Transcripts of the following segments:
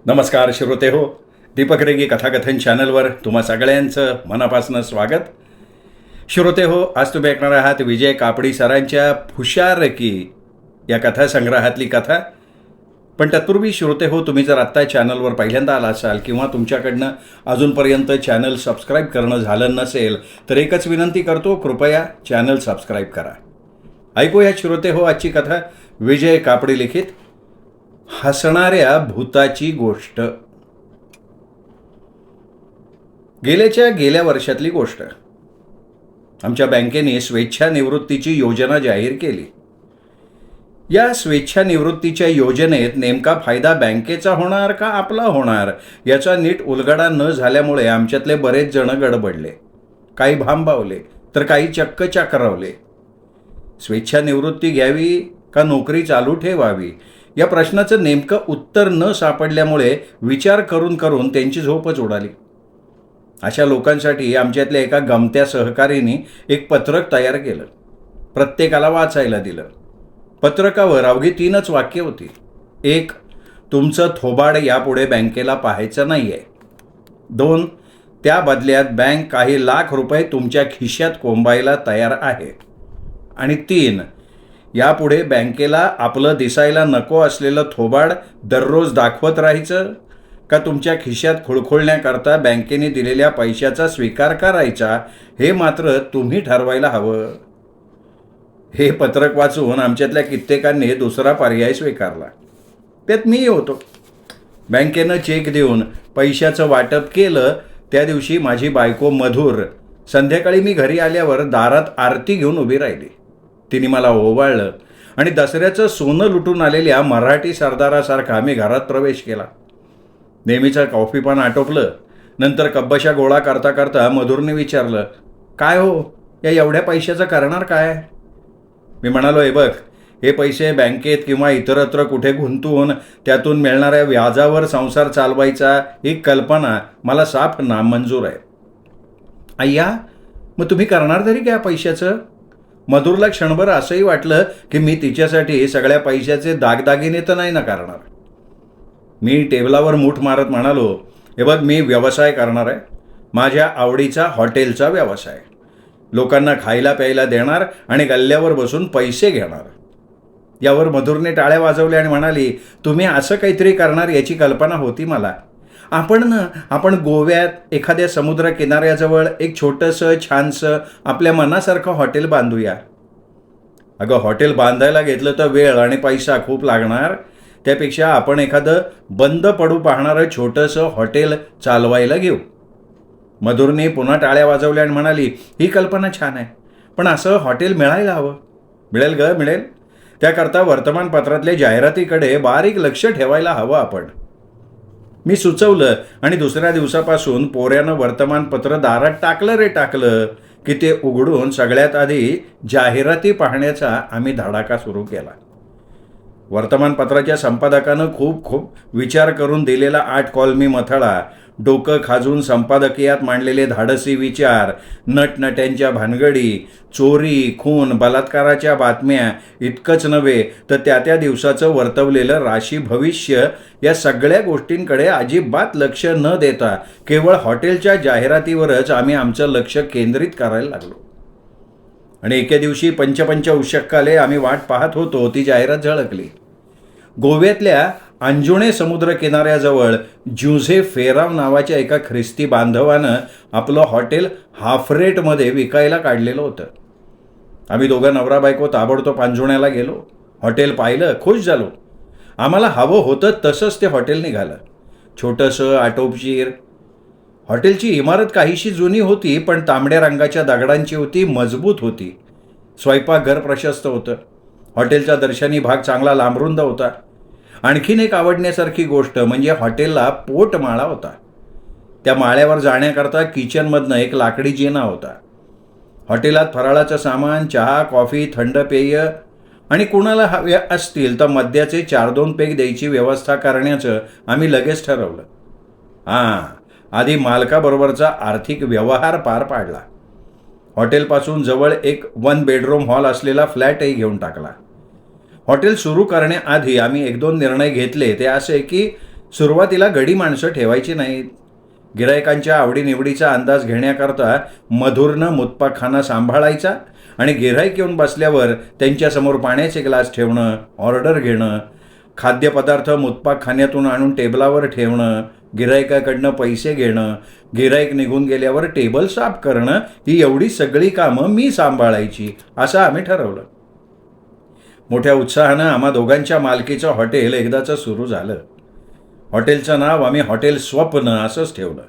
नमस्कार श्रोते हो, दीपक रेगी कथाकथन चॅनलवर तुम्हा सगळ्यांचं मनापासून स्वागत. श्रोते हो, आज तुम्ही ऐकणार आहात विजय कापडी सरांच्या फुशारकी या कथासंग्रहातली कथा. पण तत्पूर्वी श्रोते हो, तुम्ही जर आत्ता चॅनलवर पहिल्यांदा आला असाल किंवा तुमच्याकडनं अजूनपर्यंत चॅनल सबस्क्राईब करणं झालं नसेल तर एकच विनंती करतो, कृपया चॅनल सबस्क्राईब करा. ऐकूया श्रोते हो आजची कथा, विजय कापडी लिखित हसणाऱ्या भूताची गोष्ट. गेल्या वर्षातली गोष्ट. आमच्या बँकेने स्वेच्छानिवृत्तीची योजना जाहीर केली. या स्वेच्छानिवृत्तीच्या योजनेत नेमका फायदा बँकेचा होणार का आपला होणार याचा नीट उलगडा न झाल्यामुळे आमच्यातले बरेच जण गडबडले. काही भांबावले तर काही चक्क चक्रावले. स्वेच्छानिवृत्ती घ्यावी का नोकरी चालू ठेवावी या प्रश्नाचं नेमकं उत्तर न सापडल्यामुळे विचार करून करून त्यांची झोपच उडाली. अशा लोकांसाठी आमच्यातल्या एका गमत्या सहकारीने एक पत्रक तयार केलं. प्रत्येकाला वाचायला दिलं. पत्रकावर अवघी 3च वाक्य होती. 1. तुमचं थोबाड यापुढे बँकेला पाहायचं नाही आहे. 2. त्या बदल्यात बँक काही लाख रुपये तुमच्या खिशात कोंबायला तयार आहे. आणि 3. यापुढे बँकेला आपलं दिसायला नको असलेलं थोबाड दररोज दाखवत राहायचं का तुमच्या खिशात खुळखुळण्याकरता बँकेने दिलेल्या पैशाचा स्वीकार करायचा हे मात्र तुम्ही ठरवायला हवं. हे पत्रक वाचून आमच्यातल्या कित्येकांनी दुसरा पर्याय स्वीकारला. त्यात मीही होतो. बँकेनं चेक देऊन पैशाचं वाटप केलं. त्या दिवशी माझी बायको मधुर संध्याकाळी मी घरी आल्यावर दारात आरती घेऊन उभी राहिली. तिने मला ओवाळलं आणि दसऱ्याचं सोनं लुटून आलेल्या मराठी सरदारासारखा आम्ही घरात प्रवेश केला. नेहमीचं कॉफीपान आटोपलं. नंतर कब्बशा गोळा करता करता मधुरने विचारलं, काय हो, या एवढ्या पैशाचं करणार काय? मी म्हणालो, हे बघ, हे पैसे बँकेत किंवा इतरत्र कुठे गुंतवून त्यातून मिळणाऱ्या व्याजावर संसार चालवायचा ही कल्पना मला साफ नामंजूर आहे. अय्या, मग तुम्ही करणार तरी काय पैशाचं? मधुरला क्षणभर असंही वाटलं की मी तिच्यासाठी सगळ्या पैशाचे दागदागिने तर नाही ना करणार. मी टेबलावर मूठ मारत म्हणालो, हे बघ, मी व्यवसाय करणार आहे. माझ्या आवडीचा हॉटेलचा व्यवसाय. लोकांना खायला प्यायला देणार आणि गल्ल्यावर बसून पैसे घेणार. यावर मधुरने टाळ्या वाजवल्या आणि म्हणाली, तुम्ही असं काहीतरी करणार याची कल्पना होती मला. आपण गोव्यात एखाद्या समुद्र किनाऱ्याजवळ एक छोटंसं छानसं आपल्या मनासारखं हॉटेल बांधूया. अगं, हॉटेल बांधायला घेतलं तर वेळ आणि पैसा खूप लागणार. त्यापेक्षा आपण एखादं बंद पडू पाहणारं छोटंसं हॉटेल चालवायला घेऊ. मधुरने पुन्हा टाळ्या वाजवल्या आणि म्हणाली, ही कल्पना छान आहे, पण असं हॉटेल मिळायला हवं. मिळेल. त्याकरता वर्तमानपत्रातल्या जाहिरातीकडे बारीक लक्ष ठेवायला हवं आपण. मी सुचवलं आणि दुसऱ्या दिवसापासून पोऱ्यानं वर्तमानपत्र दारात टाकलं की ते उघडून सगळ्यात आधी जाहिराती पाहण्याचा आम्ही धडाका सुरू केला. वर्तमानपत्राच्या संपादकानं खूप विचार करून दिलेला 8 कॉलमी मथळा, डोकं खाजून संपादकीयात मांडलेले धाडसी विचार, नटनट्यांच्या भानगडी, चोरी, खून, बलात्काराच्या बातम्या इतकंच नव्हे तर त्या दिवसाचं वर्तवलेलं राशी भविष्य या सगळ्या गोष्टींकडे अजिबात लक्ष न देता केवळ हॉटेलच्या जाहिरातीवरच आम्ही आमचं लक्ष केंद्रित करायला लागलो. आणि एके दिवशी पंच उशक्काले आम्ही वाट पाहत होतो, ती जाहिरात झळकली. गोव्यातल्या अंजुणे समुद्र किनाऱ्याजवळ ज्युझे फेराव नावाच्या एका ख्रिस्ती बांधवानं आपलं हॉटेल हाफ रेटमध्ये विकायला काढलेलं होतं. आम्ही दोघं नवरा बायको ताबडतोब अंजुण्याला गेलो. हॉटेल पाहिलं, खुश झालो. आम्हाला हवं होतं तसंच ते हॉटेल निघालं. छोटंसं आटोपशीर. हॉटेलची इमारत काहीशी जुनी होती, पण तांबड्या रंगाच्या दगडांची होती, मजबूत होती. स्वयंपाकघर प्रशस्त होतं. हॉटेलचा दर्शनी भाग चांगला लांबरुंद होता. आणखीन एक आवडण्यासारखी गोष्ट म्हणजे हॉटेलला पोटमाळा होता. त्या माळ्यावर जाण्याकरता किचनमधनं एक लाकडी जिना होता. हॉटेलात फराळाचं सामान, चहा, कॉफी, थंड पेय आणि कुणाला हवे असतील तर मद्याचे 4-2 पेग द्यायची व्यवस्था करण्याचं आम्ही लगेच ठरवलं. आधी मालकाबरोबरचा आर्थिक व्यवहार पार पाडला. हॉटेलपासून जवळ एक 1 बेडरूम हॉल असलेला फ्लॅटही घेऊन टाकला. हॉटेल सुरू करण्याआधी आम्ही 1-2 निर्णय घेतले. ते असे की सुरुवातीला गडी माणसं ठेवायची नाहीत. गिरायकांच्या आवडीनिवडीचा अंदाज घेण्याकरता मधुरनं मुत्पाखाना सांभाळायचा आणि गिऱ्हाईक येऊन बसल्यावर त्यांच्यासमोर पाण्याचे ग्लास ठेवणं, ऑर्डर घेणं, खाद्यपदार्थ मुत्पाखान्यातून आणून टेबलावर ठेवणं, गिरायकाकडनं पैसे घेणं, गिराईक निघून गेल्यावर टेबल साफ करणं, ही एवढी सगळी कामं मी सांभाळायची असं आम्ही ठरवलं. मोठ्या उत्साहानं आम्हा दोघांच्या मालकीचं हॉटेल एकदाचं सुरू झालं. हॉटेलचं नाव आम्ही हॉटेल स्वप्न असंच ठेवलं.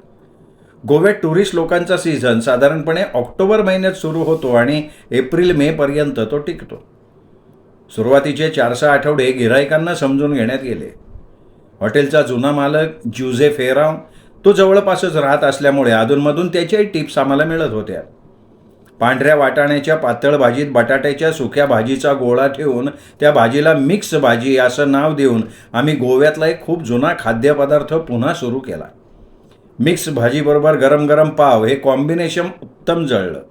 गोव्यात टुरिस्ट लोकांचा सीझन साधारणपणे ऑक्टोबर महिन्यात सुरू होतो आणि एप्रिल मे पर्यंत तो टिकतो. सुरुवातीचे 4-6 आठवडे गिऱ्हाईकांना समजून घेण्यात गेले. हॉटेलचा जुना मालक ज्युझे फेराव तो जवळपासच राहत असल्यामुळे अधूनमधून त्याच्याही टिप्स आम्हाला मिळत होत्या. पांढऱ्या वाटाण्याच्या पातळ भाजीत बटाट्याच्या सुक्या भाजीचा गोळा ठेवून त्या भाजीला मिक्स भाजी असं नाव देऊन आम्ही गोव्यातला एक खूप जुना खाद्यपदार्थ पुन्हा सुरू केला. मिक्स भाजीबरोबर गरम गरम पाव हे कॉम्बिनेशन उत्तम जळलं.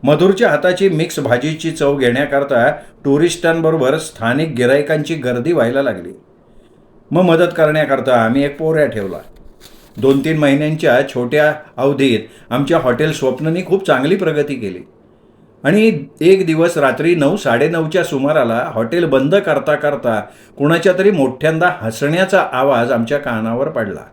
मधुरच्या हाताची मिक्स भाजीची चव घेण्याकरता टुरिस्टांबरोबर स्थानिक गिरायकांची गर्दी व्हायला लागली. मग मदत करण्याकरता आम्ही एक पोऱ्या ठेवला. 2-3 महिन्यांच्या छोट्या अवधीत आमच्या हॉटेल स्वप्ननी खूप चांगली प्रगती केली आणि एक दिवस रात्री 9-9:30च्या सुमाराला हॉटेल बंद करता करता कुणाच्या तरी मोठ्यांदा हसण्याचा आवाज आमच्या कानावर पडला.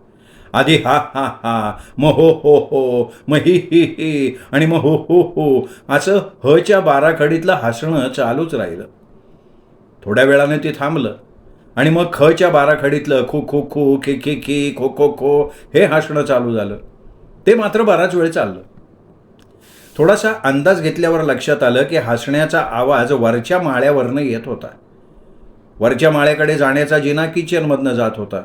आधी हा हा हा, मग हो हो हो, मग ही ही ही आणि मग हो हो हो असं हच्या बाराखडीतलं हसणं चालूच राहिलं. थोड्या वेळाने ते थांबलं आणि मग खच्या बाराखडीतलं खू खू खू खी खी खी खो खो खो हे हसणं चालू झालं. ते मात्र बराच वेळ चाललं. थोडासा अंदाज घेतल्यावर लक्षात आलं की हसण्याचा आवाज वरच्या माळ्यावरनं येत होता. वरच्या माळ्याकडे जाण्याचा जिना किचनमधनं जात होता.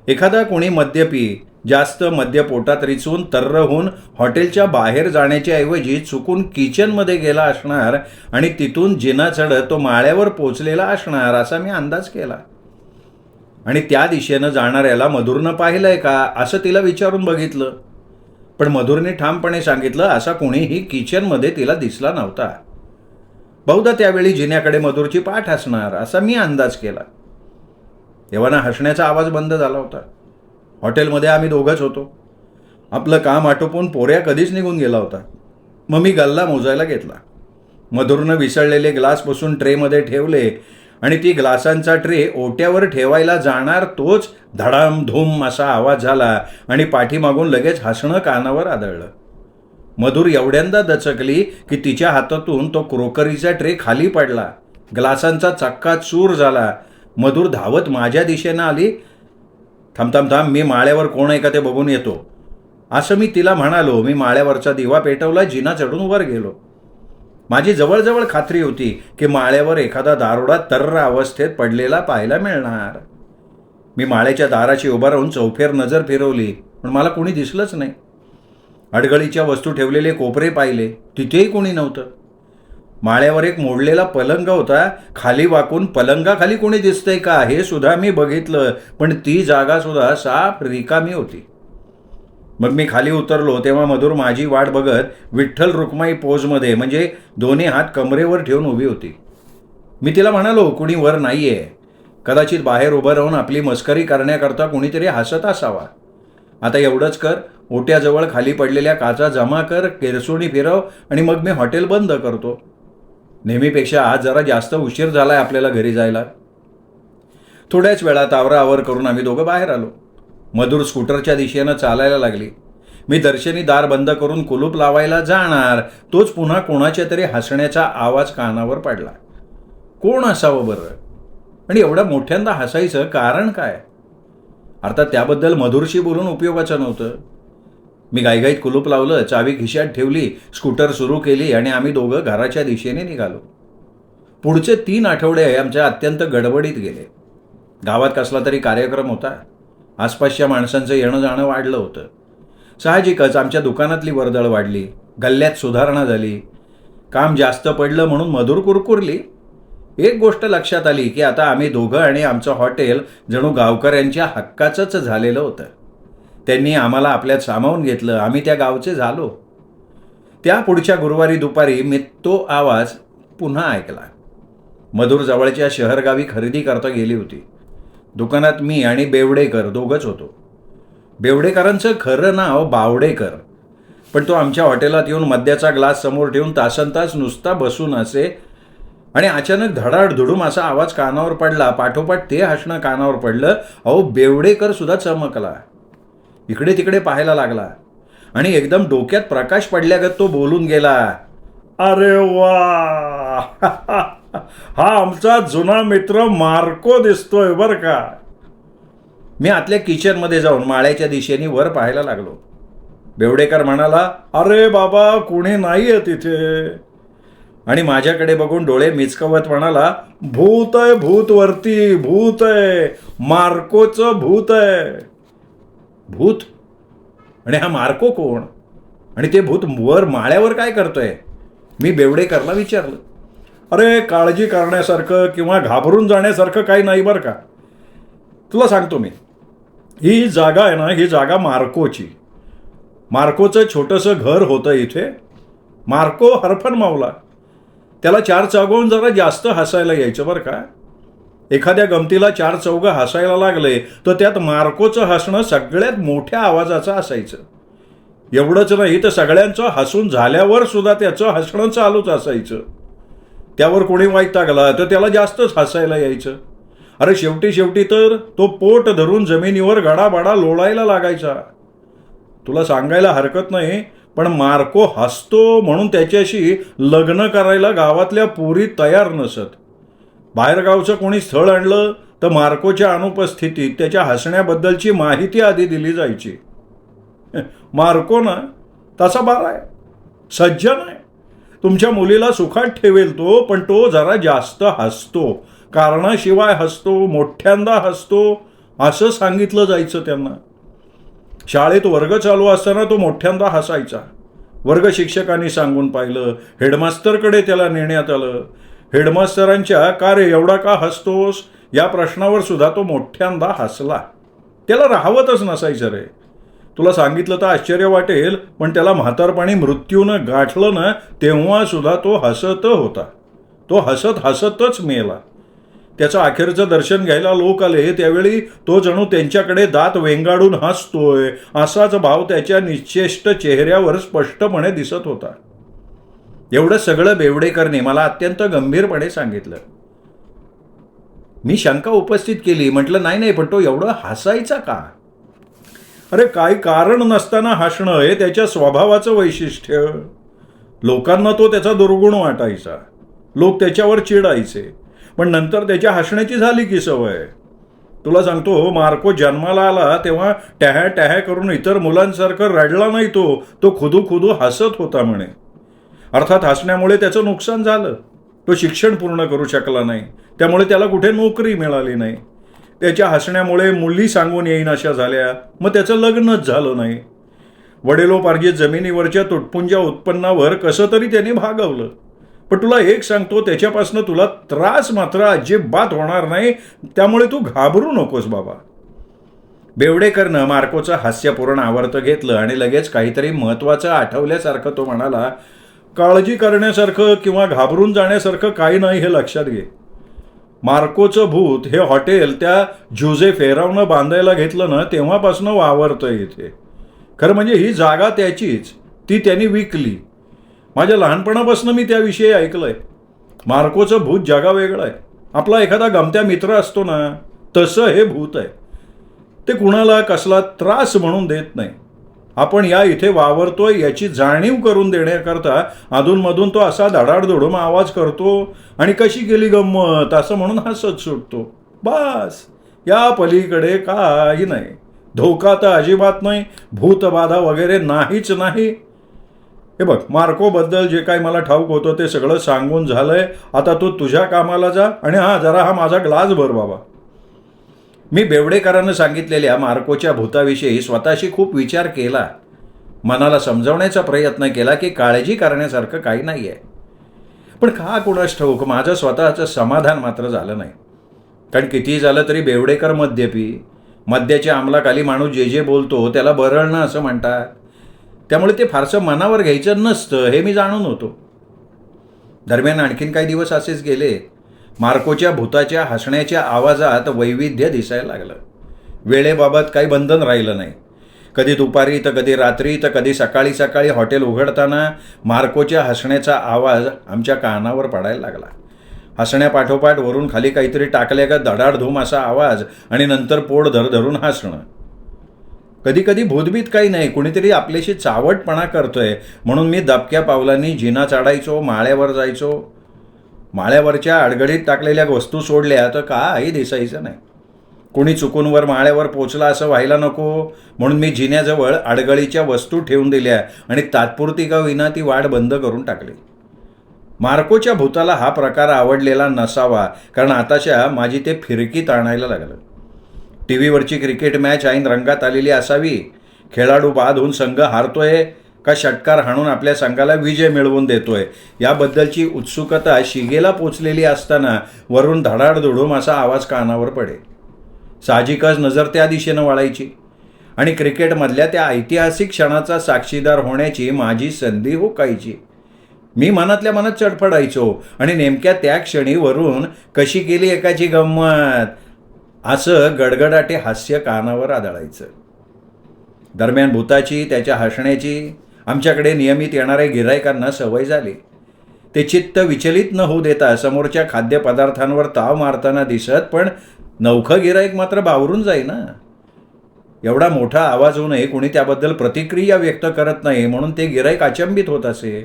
एखादा कोणी मद्यपी जास्त मद्य पोटात रिचून तर्र होऊन हॉटेलच्या बाहेर जाण्याच्या ऐवजी चुकून किचनमध्ये गेला असणार आणि तिथून जिना चढत तो माळ्यावर पोचलेला असणार असा मी अंदाज केला. आणि त्या दिशेनं जाणाऱ्याला मधुरनं पाहिलंय का असं तिला विचारून बघितलं. पण मधुरने ठामपणे सांगितलं असा कोणीही किचनमध्ये तिला दिसला नव्हता. बहुधा त्यावेळी जिन्याकडे मधुरची पाठ असणार असा मी अंदाज केला. तेव्हा हसण्याचा आवाज बंद झाला होता. हॉटेलमध्ये आम्ही दोघंच होतो. आपलं काम आटोपून पोऱ्या कधीच निघून गेला होता. मग मी गल्ला मोजायला घेतला. मधुरनं विसळलेले ग्लास बसून ट्रेमध्ये ठेवले आणि ती ग्लासांचा ट्रे ओट्यावर ठेवायला जाणार तोच धडाम धूम असा आवाज झाला आणि पाठीमागून लगेच हसणं कानावर आदळलं. मधुर एवढ्यांदा दचकली की तिच्या हातातून तो क्रोकरीचा ट्रे खाली पडला. ग्लासांचा चक्का चूर झाला. मधुर धावत माझ्या दिशेनं आली. थांब थांब थांब, मी माळ्यावर कोण आहे का ते बघून येतो असं मी तिला म्हणालो. मी माळ्यावरचा दिवा पेटवला, जिना चढून वर गेलो. माझी जवळजवळ खात्री होती की माळ्यावर एखादा दारोडा तर्र अवस्थेत पडलेला पाहायला मिळणार. मी माळ्याच्या दाराशी उभा राहून चौफेर नजर फिरवली पण मला कोणी दिसलंच नाही. अडगळीच्या वस्तू ठेवलेले कोपरे पाहिले, तिथेही कोणी नव्हतं. माळ्यावर एक मोडलेला पलंग होता. खाली वाकून पलंगाखाली कोणी दिसतंय का हे सुद्धा मी बघितलं पण ती जागा सुद्धा साफ रिकामी होती. मग मी खाली उतरलो तेव्हा मधुर माझी वाट बघत विठ्ठल रुक्माई पोजमध्ये म्हणजे दोन्ही हात कमरेवर ठेवून उभी होती. मी तिला म्हणालो कुणी वर नाहीये. कदाचित बाहेर उभं राहून आपली मस्करी करण्याकरता कुणीतरी हसत असावा. आता एवढंच कर, ओट्याजवळ खाली पडलेल्या काचा जमा कर, केरसुणी फिरव आणि मग मी हॉटेल बंद करतो. नेहमीपेक्षा आज जरा जास्त उशीर झालाय आपल्याला घरी जायला. थोड्याच वेळात आवराआवर करून आम्ही दोघं बाहेर आलो. मधुर स्कूटरच्या दिशेनं चालायला लागली. मी दर्शनी दार बंद करून कुलूप लावायला जाणार तोच पुन्हा कोणाच्या तरी हसण्याचा आवाज कानावर पडला. कोण असावं बरं आणि एवढ्या मोठ्यांदा हसायचं कारण काय? अर्थात त्याबद्दल मधुरशी बोलून उपयोगाचं नव्हतं. मी घाईघाईत कुलूप लावलं, चावी खिशात ठेवली, स्कूटर सुरू केली आणि आम्ही दोघं घराच्या दिशेने निघालो. पुढचे 3 आठवडे आमच्या अत्यंत गडबडीत गेले. गावात कसला तरी कार्यक्रम होता. आसपासच्या माणसांचं येणं जाणं वाढलं होतं. साहजिकच आमच्या दुकानातली वर्दळ वाढली. गल्ल्यात सुधारणा झाली. काम जास्त पडलं म्हणून मधुर कुरकुरली. एक गोष्ट लक्षात आली की आता आम्ही दोघं आणि आमचं हॉटेल जणू गावकऱ्यांच्या हक्काचंच झालेलं होतं. त्यांनी आम्हाला आपल्यात सामावून घेतलं. आम्ही त्या गावचे झालो. त्या पुढच्या गुरुवारी दुपारी मी तो आवाज पुन्हा ऐकला. मधुर जवळच्या शहरगावी खरेदी करता गेली होती. दुकानात मी आणि बेवडेकर दोघंच होतो. बेवडेकरांचं खरं नाव बावडेकर, पण तो आमच्या हॉटेलात येऊन मद्याचा ग्लास समोर ठेवून तासनतास नुसता बसून असे. आणि अचानक धडाडधुडूम असा आवाज कानावर पडला. पाठोपाठ ते हसणं कानावर पडलं. अहो, बेवडेकर सुद्धा चमकला, इकडे तिकडे पाहायला लागला आणि एकदम डोक्यात प्रकाश पडल्यागत तो बोलून गेला, अरे वा, हा आमचा जुना मित्र मार्को दिसतोय बर का. मी आतल्या किचनमध्ये जाऊन माळ्याच्या दिशेने वर पाहायला लागलो. बेवडेकर म्हणाला, अरे बाबा, कुणी नाहीये तिथे. आणि माझ्याकडे बघून डोळे मिचकवत म्हणाला, भूत आहे, भूत वरती, भूत आहे, मार्कोचं भूत आहे. भूत? आणि हा मार्को कोण? आणि ते भूत वर माळ्यावर काय करतोय? मी बेवडेकरला विचारलं. अरे, काळजी करण्यासारखं किंवा घाबरून जाण्यासारखं काही नाही बरं का. तुला सांगतो मी, ही जागा आहे ना, ही जागा मार्कोची. मार्कोचं छोटंसं घर होतं इथे. मार्को हरफन मावला. त्याला चार चौघांहून जरा जास्त हसायला यायचं बरं का. एखाद्या गमतीला चार चौघं हसायला लागले तर त्यात मार्कोचं हसणं सगळ्यात मोठ्या आवाजाचं असायचं. एवढंच नाही तर सगळ्यांचं हसून झाल्यावर सुद्धा त्याचं हसणं चालूच असायचं. त्यावर कोणी वैतागला तर त्याला जास्तच हसायला यायचं. अरे, शेवटी तर तो पोट धरून जमिनीवर गडाबडा लोळायला लागायचा. तुला सांगायला हरकत नाही, पण मार्को हसतो म्हणून त्याच्याशी लग्न करायला गावातल्या पोरी तयार नसत. बाहेरगावचं कोणी स्थळ आणलं तर मार्कोच्या अनुपस्थितीत त्याच्या हसण्याबद्दलची माहिती आधी दिली जायची. मार्को ना तसा बारा आहे, सज्जन आहे. तुमच्या मुलीला सुखात ठेवेल तो, पण तो जरा जास्त हसतो, कारणाशिवाय हसतो, मोठ्यांदा हसतो, असं सांगितलं जायचं त्यांना. शाळेत वर्ग चालू असताना तो मोठ्यांदा हसायचा. वर्ग शिक्षकांनी सांगून पाहिलं. हेडमास्टरकडे त्याला नेण्यात आलं. हेडमास्टरांच्या का रे एवढा का हसतोस या प्रश्नावर सुद्धा तो मोठ्यांदा हसला. त्याला राहवतच नसायचं रे. तुला सांगितलं तर आश्चर्य वाटेल, पण त्याला म्हातारपणी मृत्यूनं गाठलं ना तेव्हा सुद्धा तो हसत होता. तो हसतच मेला. त्याचं अखेरचं दर्शन घ्यायला लोक आले त्यावेळी तो जणू त्यांच्याकडे दात वेंगाडून हसतोय असाच भाव त्याच्या निश्चेष्ट चेहऱ्यावर स्पष्टपणे दिसत होता. एवढं सगळं बेवडेकरने मला अत्यंत गंभीरपणे सांगितलं. मी शंका उपस्थित केली. म्हटलं, नाही, पण तो एवढं हसायचा का? अरे, काही कारण नसताना हसणं हे त्याच्या स्वभावाचं वैशिष्ट्य. लोकांना तो त्याचा दुर्गुण वाटायचा. लोक त्याच्यावर चिडायचे, पण नंतर त्याच्या हसण्याची झाली की सवय. तुला सांगतो, मार्को जन्माला आला तेव्हा टॅह्या करून इतर मुलांसारखं रडला नाही. तो खुदू हसत होता म्हणे. अर्थात हसण्यामुळे त्याचं नुकसान झालं. तो शिक्षण पूर्ण करू शकला नाही, त्यामुळे त्याला कुठे नोकरी मिळाली नाही. त्याच्या हसण्यामुळे मुली सांगून येईन अशा झाल्या. मग त्याचं लग्नच झालं नाही. वडिलोपार्जित जमिनीवरच्या तुटपुंज्या उत्पन्नावर कसं तरी त्याने भागवलं. पण तुला एक सांगतो, त्याच्यापासून तुला त्रास मात्र अजिबात होणार नाही, त्यामुळे तू घाबरू नकोस बाबा. बेवडेकरनं मार्कोचं हास्यपूर्ण आवर्त घेतलं आणि लगेच काहीतरी महत्त्वाचं आठवल्यासारखं तो म्हणाला, काळजी करण्यासारखं किंवा घाबरून जाण्यासारखं काही नाही हे लक्षात घे. मार्कोचं भूत हे हॉटेल त्या जुझे फेरावनं बांधायला घेतलं ना तेव्हापासून वावरतं इथे. खरं म्हणजे ही जागा त्याचीच, ती त्यांनी विकली. माझ्या लहानपणापासून मी त्याविषयी ऐकलंय. मार्कोचं भूत जगावेगळं आहे. आपला एखादा गमत्या मित्र असतो ना, तसं हे भूत आहे. ते कुणाला कसला त्रास म्हणून देत नाही. आपण या इथे वावरतोय याची जाणीव करून देण्याकरता अधूनमधून तो असा धडाडधुडूम आवाज करतो आणि कशी गेली गंमत असं म्हणून हसत सुटतो. बस, या पलीकडे काही नाही. धोका तर अजिबात नाही, भूतबाधा वगैरे नाहीच नाही. हे बघ, मार्कोबद्दल जे काही मला ठाऊक होतं ते सगळं सांगून झालंय. आता तू तुझ्या कामाला जा आणि जरा हा माझा ग्लास भर बाबा. मी बेवडेकरांना सांगितलेल्या मार्कोच्या भूताविषयी स्वतःशी खूप विचार केला. मनाला समजवण्याचा प्रयत्न केला की काळजी करण्यासारखं काही नाही आहे. पण का कुणास ठाऊक माझं स्वतःचं समाधान मात्र झालं नाही. कारण कितीही झालं तरी बेवडेकर मद्यपी. मद्याच्या अंमलाखाली माणूस जे बोलतो त्याला बरळणं असं म्हणतात. त्यामुळे ते फारसं मनावर घ्यायचं नसतं हे मी जाणून होतो. दरम्यान आणखीन काही दिवस असेच गेले. मार्कोच्या भूताच्या हसण्याच्या आवाजात वैविध्य दिसायला लागलं. वेळेबाबत काही बंधन राहिलं नाही. कधी दुपारी तर कधी रात्री तर कधी सकाळी सकाळी हॉटेल उघडताना मार्कोच्या हसण्याचा आवाज आमच्या कानावर पडायला लागला. हसण्यापाठोपाठ वरून खाली काहीतरी टाकले का धडाडधूम असा आवाज आणि नंतर पोट धरधरून हसणं. कधी कधी भूतभीत काही नाही, कुणीतरी आपल्याशी चावटपणा करतोय म्हणून मी दबक्या पावलांनी जिना चढायचो, माळ्यावर जायचो. माळ्यावरच्या अडगडीत टाकलेल्या वस्तू सोडल्या तर काही दिसायचं नाही. कोणी चुकून वर माळ्यावर पोचला असं व्हायला नको म्हणून मी जिन्याजवळ अडगळीच्या वस्तू ठेवून दिल्या आणि तात्पुरती का होईना ती वाट बंद करून टाकली. मार्कोच्या भूताला हा प्रकार आवडलेला नसावा, कारण आताशा माझी ते फिरकीत आणायला लागलं. टी व्हीवरची क्रिकेट मॅच ऐन रंगात आलेली असावी. खेळाडू बाद होऊन संघ हारतोय का षटकार हाणून आपल्या संघाला विजय मिळवून देतोय याबद्दलची उत्सुकता शिगेला पोचलेली असताना वरून धडाडधुडूम असा आवाज कानावर पडे. साहजिकच नजर त्या दिशेनं वळायची आणि क्रिकेटमधल्या त्या ऐतिहासिक क्षणाचा साक्षीदार होण्याची माझी संधी हुकायची. मी मनातल्या मनात चडफडायचो आणि नेमक्या त्या क्षणी वरून कशी केली एकाची गंमत असं गडगडाटे हास्य कानावर आदळायचं. दरम्यान भूताची, त्याच्या हसण्याची आमच्याकडे नियमित येणाऱ्या गिऱ्हाईकांना सवय झाली. ते चित्त विचलित न होऊ देता समोरच्या खाद्यपदार्थांवर ताव मारताना दिसत, पण नवखं गिऱ्हाईक मात्र बावरून जाईना. एवढा मोठा आवाज होऊनही कुणी त्याबद्दल प्रतिक्रिया व्यक्त करत नाही म्हणून ते गिऱ्हाईक अचंबित होत असे.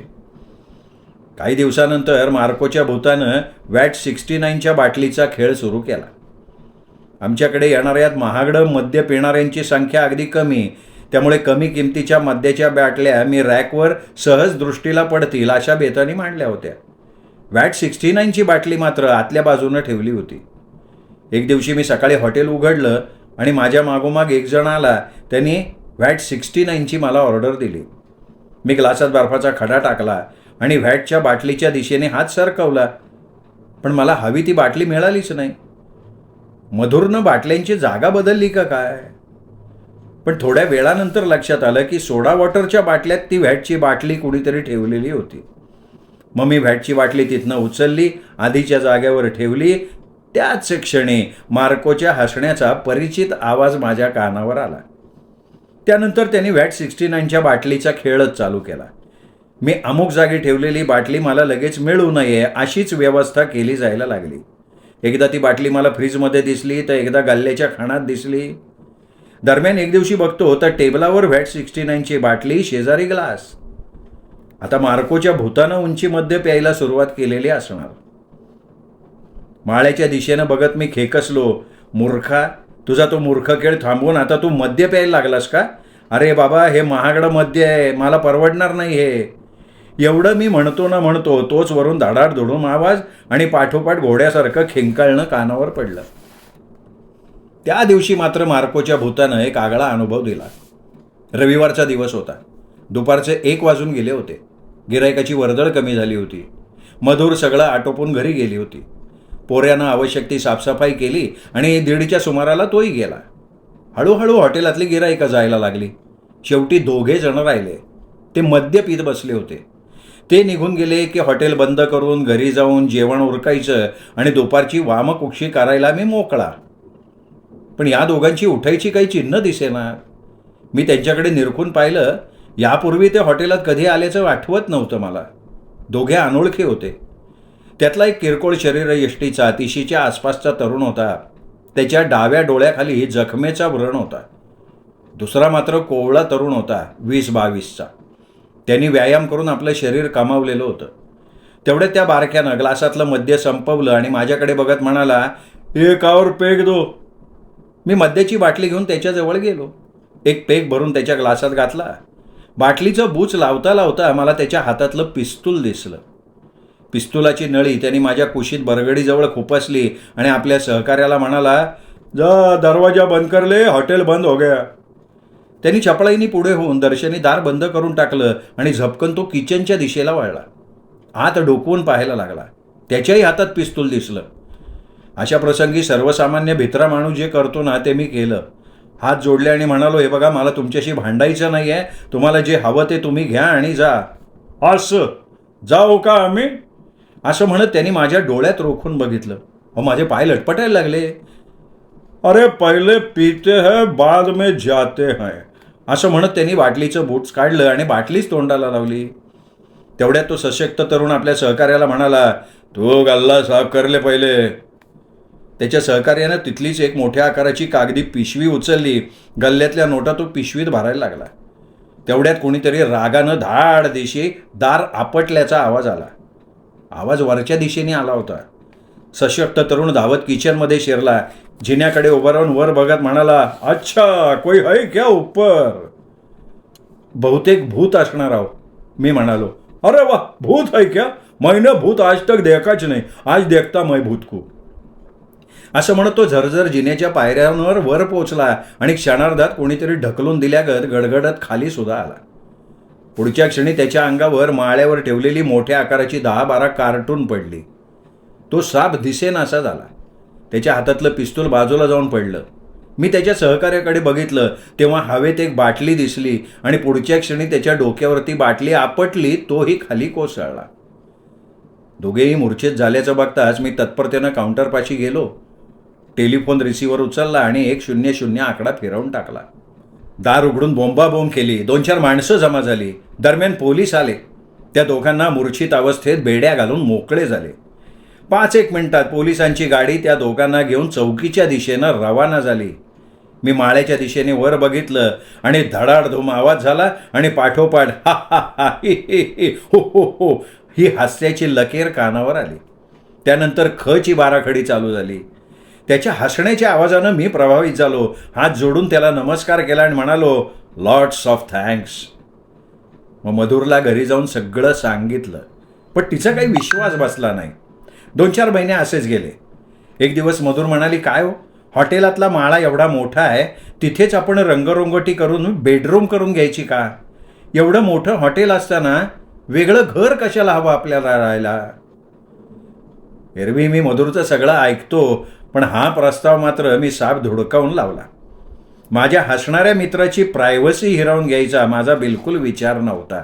काही दिवसानंतर मार्कोच्या भूतानं वॅट 69च्या बाटलीचा खेळ सुरू केला. आमच्याकडे येणाऱ्यात महागडं मद्य पिणाऱ्यांची संख्या अगदी कमी, त्यामुळे कमी किमतीच्या मद्याच्या बाटल्या मी रॅकवर सहज दृष्टीला पडतील अशा बेताने मांडल्या होत्या. वॅट 69ची बाटली मात्र आतल्या बाजूनं ठेवली होती. एक दिवशी मी सकाळी हॉटेल उघडलं आणि माझ्या मागोमाग एक जण आला. त्यांनी वॅट 69ची मला ऑर्डर दिली. मी ग्लासात बर्फाचा खडा टाकला आणि व्हॅटच्या बाटलीच्या दिशेने हात सरकवला, पण मला हवी ती बाटली मिळालीच नाही. मधुरनं बाटल्यांची जागा बदलली का काय? पण थोड्या वेळानंतर लक्षात आलं की सोडा वॉटरच्या बाटल्यात ती व्हॅटची बाटली कुणीतरी ठेवलेली होती. मग मी व्हॅटची बाटली तिथनं उचलली, आधीच्या जागेवर ठेवली. त्याच क्षणी मार्कोच्या हसण्याचा परिचित आवाज माझ्या कानावर आला. त्यानंतर त्यांनी वॅट 69च्या बाटलीचा खेळच चालू केला. मी अमुक जागी ठेवलेली बाटली मला लगेच मिळू नये अशीच व्यवस्था केली जायला लागली. एकदा ती बाटली मला फ्रीजमध्ये दिसली तर एकदा गल्ल्याच्या खाणात दिसली. दरम्यान एक दिवशी बघतो तर टेबलावर वॅट 69ची बाटली, शेजारी ग्लास. आता मार्कोच्या भूतानं उंचीमध्ये प्यायला सुरुवात केलेली असणार. माळ्याच्या दिशेनं बघत मी खेकसलो. मूर्खा, तुझा तो मूर्ख खेळ थांबवून आता तू मद्य प्यायला लागलास का? अरे बाबा, हे महागडं मद्य आहे, मला परवडणार नाही हे. एवढं मी म्हणतो तोच वरून धडाड धुडून आवाज आणि पाठोपाठ घोड्यासारखं खिंकाळणं कानावर पडलं. त्या दिवशी मात्र मार्कोच्या भूतानं एक आगळा अनुभव दिला. रविवारचा दिवस होता. दुपारचे 1 वाजून गेले होते. गिऱ्हाईकाची वर्दळ कमी झाली होती. मधुर सगळं आटोपून घरी गेली होती. पोऱ्यानं आवश्यक ती साफसफाई केली आणि 1:30च्या सुमाराला तोही गेला. हळूहळू हॉटेलातली गिऱ्हाईकं जायला लागली. शेवटी 2 जण राहिले. ते मद्य पीत बसले होते. ते निघून गेले की हॉटेल बंद करून घरी जाऊन जेवण उरकायचं आणि दुपारची वामकुक्षी करायला मी मोकळा. पण या दोघांची उठायची काही चिन्ह दिसेना. मी त्यांच्याकडे निरखून पाहिलं. यापूर्वी ते हॉटेलात कधी आल्याचं आठवत नव्हतं मला. दोघे अनोळखी होते. त्यातला एक किरकोळ शरीर यष्टीचा 30च्या आसपासचा तरुण होता. त्याच्या डाव्या डोळ्याखाली जखमेचा व्रण होता. दुसरा मात्र कोवळा तरुण होता, 20-22चा. त्यांनी व्यायाम करून आपलं शरीर कमावलेलं होतं. तेवढ्यात त्या बारक्यानं ग्लासातलं मद्य संपवलं आणि माझ्याकडे बघत म्हणाला, 1 और पेग दो. मी मद्याची बाटली घेऊन त्याच्याजवळ गेलो. 1 पेग भरून त्याच्या ग्लासात घातला. बाटलीचं बूच लावता लावता मला त्याच्या हातातलं पिस्तूल दिसलं. पिस्तुलाची नळी त्यांनी माझ्या कुशीत बरगडीजवळ खुपसली आणि आपल्या सहकार्याला म्हणाला, जा दरवाजा बंद कर ले, हॉटेल बंद हो गया. त्यांनी चपळाईनी पुढे होऊन दर्शनी दार बंद करून टाकलं आणि झपकन तो किचनच्या दिशेला वळला. आत डोकवून पाहायला लागला. त्याच्याही हातात पिस्तूल दिसलं. अशा प्रसंगी सर्वसामान्य भित्रा माणूस जे करतो ना ते मी केलं. हात जोडले आणि म्हणालो, हे बघा, मला तुमच्याशी भांडायचं नाही आहे. तुम्हाला जे हवं ते तुम्ही घ्या आणि जा. असं जाऊ का आम्ही? असं म्हणत त्यांनी माझ्या डोळ्यात रोखून बघितलं. अहो, माझे पाय लटपटायला लागले. अरे पहिले पीते है बाद में जाते हैं, असं म्हणत त्यांनी बाटलीचं बूट्स काढलं आणि बाटलीच तोंडाला लावली. तेवढ्यात तो सशक्त तरुण आपल्या सहकार्याला म्हणाला, तू गल्ला साफ करले पहिले. त्याच्या सहकार्यानं तिथलीच एक मोठ्या आकाराची कागदी पिशवी उचलली. गल्ल्यातल्या नोटा तो पिशवीत भरायला लागला. तेवढ्यात कोणीतरी रागानं धाड दिशी दार आपटल्याचा आवाज आला. आवाज वरच्या दिशेने आला होता. सशक्त तरुण धावत किचनमध्ये शिरला. जिन्याकडे उभं राहून वर बघत म्हणाला, अच्छा कोई है क्या ऊपर? बहुतेक भूत असणार आहो, मी म्हणालो. अरे वा, भूत है क्या? मैंने भूत आज तक देखाच नाही, आज देखता मैं भूत को. असं म्हणत तो झरझर जिन्याच्या पायऱ्यांवर वर पोचला आणि क्षणार्धात कोणीतरी ढकलून दिल्यागत गडगडत खाली सुद्धा आला. पुढच्या क्षणी त्याच्या अंगावर माळ्यावर ठेवलेली मोठ्या आकाराची 10-12 कार्टून पडली. तो साप दिसेनासा झाला. त्याच्या हातातलं पिस्तूल बाजूला जाऊन पडलं. मी त्याच्या सहकार्याकडे बघितलं तेव्हा हवेत एक बाटली दिसली आणि पुढच्या क्षणी त्याच्या डोक्यावरती बाटली आपटली. तोही खाली कोसळला. दोघेही मूर्छित झाल्याचं बघताच मी तत्परतेनं काउंटरपाशी गेलो. टेलिफोन रिसिव्हर उचलला आणि 100 आकडा फिरवून टाकला. दार उघडून बोंबाबोंब केली. 2-4 माणसं जमा झाली. दरम्यान पोलीस आले. त्या दोघांना मूर्छित अवस्थेत बेड्या घालून मोकळे झाले. 5-1 मिनिटात पोलिसांची गाडी त्या दोघांना घेऊन चौकीच्या दिशेनं रवाना झाली. मी माळ्याच्या दिशेने वर बघितलं आणि धडाडधूम आवाज झाला आणि पाठोपाठ हा हा हा ही ही ही हो हो हो ही हास्याची लकेर कानावर आली. त्यानंतर खची बाराखडी चालू झाली. त्याच्या हसण्याच्या आवाजानं मी प्रभावित झालो. हात जोडून त्याला नमस्कार केला आणि म्हणालो, लॉट्स ऑफ थँक्स. मग मधुरला घरी जाऊन सगळं सांगितलं. पण तिचा काही विश्वास बसला नाही. 2-4 महिने असेच गेले. एक दिवस मधुर म्हणाली, काय हो, हॉटेलातला माळा एवढा मोठा आहे, तिथेच आपण रंगरंगोटी करून बेडरूम करून घ्यायची का? एवढं मोठं हॉटेल असताना वेगळं घर कशाला हवं आपल्याला राहायला? एरवी मी मधुरचं सगळं ऐकतो, पण हा प्रस्ताव मात्र मी साप धुडकावून लावला. माझ्या हसणाऱ्या मित्राची प्रायव्हसी हिरावून घ्यायचा माझा बिलकुल विचार नव्हता.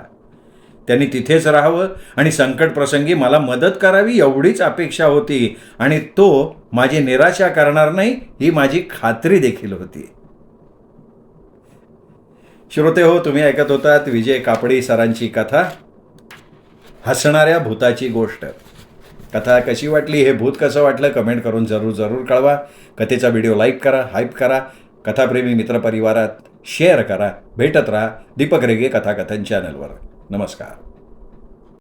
त्यांनी तिथेच राहावं आणि संकट प्रसंगी मला मदत करावी एवढीच अपेक्षा होती आणि तो माझी निराशा करणार नाही ही माझी खात्री देखील होती. श्रोते हो, तुम्ही ऐकत होतात विजय कापडी सरांची कथा, हसणाऱ्या भूताची गोष्ट. कथा कशी वाटली, हे भूत कसं वाटलं, कमेंट करून जरूर कळवा. कथेचा व्हिडिओ लाईक करा, हाईप करा, कथाप्रेमी मित्रपरिवारात शेअर करा. भेटत राहा दीपक रेगे कथाकथन चॅनलवर. नमस्कार.